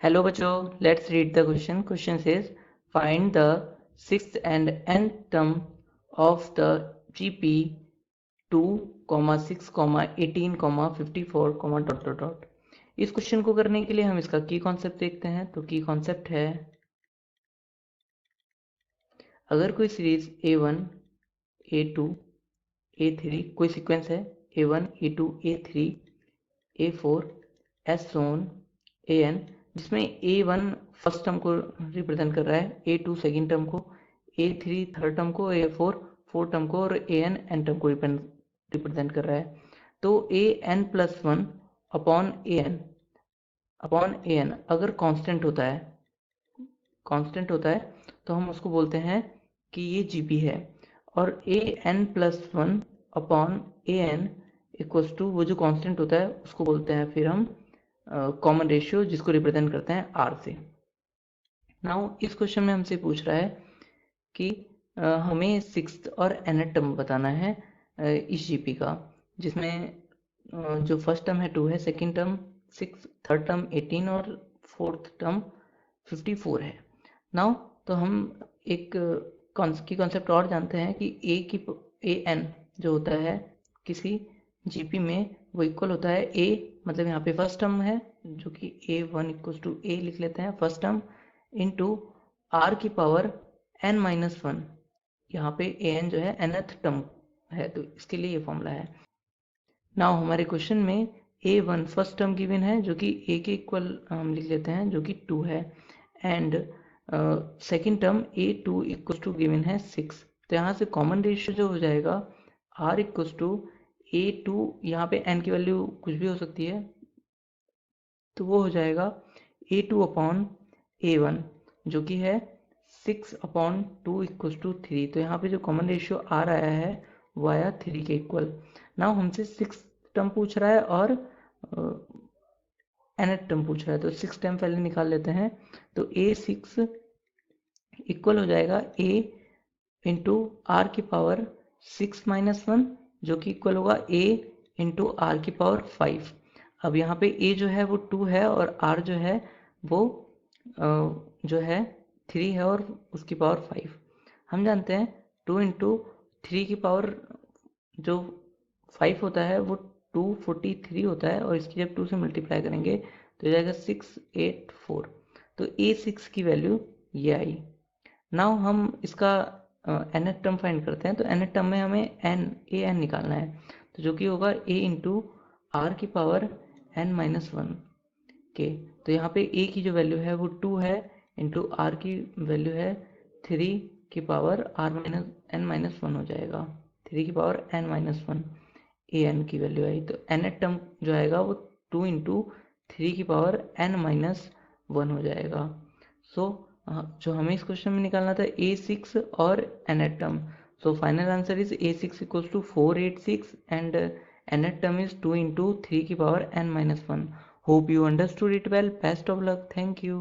Hello बच्चों, let's read the question. Question says find the sixth and nth term of the GP 2, 6, 18, 54, dot dot dot. इस question को करने के लिए हम इसका की कॉन्सेप्ट देखते हैं। तो की कॉन्सेप्ट है, अगर कोई सीरीज A1, A2, A3 कोई सीक्वेंस है A1, A2, A3, A4 S on An, जिसमें A1 फर्स्ट टर्म को रिप्रेजेंट कर रहा है, A2 सेकेंड टर्म को, A3 थर्ड टर्म को, A4 फोर्थ टर्म को और An एन टर्म को रिप्रेजेंट कर रहा है। तो An+1 अपॉन An अगर कांस्टेंट होता है तो हम उसको बोलते हैं कि ये GP है। और An+1 upon An equals to वो जो कांस्टेंट होता है उसको बोलते हैं फिर हम कॉमन रेशियो, जिसको रिप्रेजेंट करते हैं R से। नाउ इस क्वेश्चन में हमसे पूछ रहा है कि हमें सिक्स्थ और nth टर्म बताना है इस GP का, जिसमें जो फर्स्ट टर्म है 2 है, सेकेंड टर्म 6, थर्ड टर्म 18 और फोर्थ टर्म 54 है। नाउ तो हम एक की कॉन्सेप्ट और जानते हैं कि An जो होता है किसी GP में वो इक्वल होता है A, मतलब यहाँ पे फर्स्ट टर्म है जो कि A1 इक्वल टू A लिख लेते हैं फर्स्ट टर्म, इनटू R की पावर n-1। यहाँ पे An जो है nth टर्म है, तो इसके लिए ये फॉर्मूला है। नाउ हमारे क्वेश्चन में A1 फर्स्ट टर्म गिवन है जो कि A के इक्वल हम लिख लेते हैं जो कि 2 है, and second term A2 equal to given है 6। तो यहाँ से कॉमन रेशियो जो हो जाएगा R इक्वल टू A2, यहाँ पे n की वैल्यू कुछ भी हो सकती है, तो वो हो जाएगा A2 अपॉन A1 जो कि है 6 अपॉन 2 इक्वल टू 3। तो यहाँ पे जो कॉमन रेशियो R आया है वो आया 3 के इक्वल। नाउ हमसे 6 टर्म पूछ रहा है और nth टर्म पूछ रहा है, तो 6 टर्म पहले निकाल लेते हैं। तो A6 इक्वल हो जाएगा A इंटू R की पावर 6-1 जो कि इक्वल होगा A इंटू R की पावर 5। अब यहाँ पे A जो है वो 2 है और R जो है वो जो है 3 है और उसकी पावर 5। हम जानते हैं 2 इंटू 3 की पावर जो 5 होता है वो 243 होता है, और इसकी जब 2 से मल्टीप्लाई करेंगे तो हो जाएगा 684। तो A6 की वैल्यू ये आई। नाउ हम इसका nth टर्म फाइंड करते हैं। तो nth टर्म में हमें An निकालना है, तो जो कि होगा A इंटू R की पावर n-1 के। तो यहाँ पे A की जो वैल्यू है वो 2 है, इंटू R की वैल्यू है 3 की पावर n-1 हो जाएगा, 3 की पावर n-1 An की वैल्यू आई। तो nth टर्म जो आएगा वो 2 इंटू 3 की पावर n-1 हो जाएगा। सो जो हमें इस क्वेश्चन में निकालना था A6 और nth टर्म। So final answer is A6 equals to 486 and nth term is 2 into 3 की power n-1। Hope you understood it well. Best of luck. Thank you.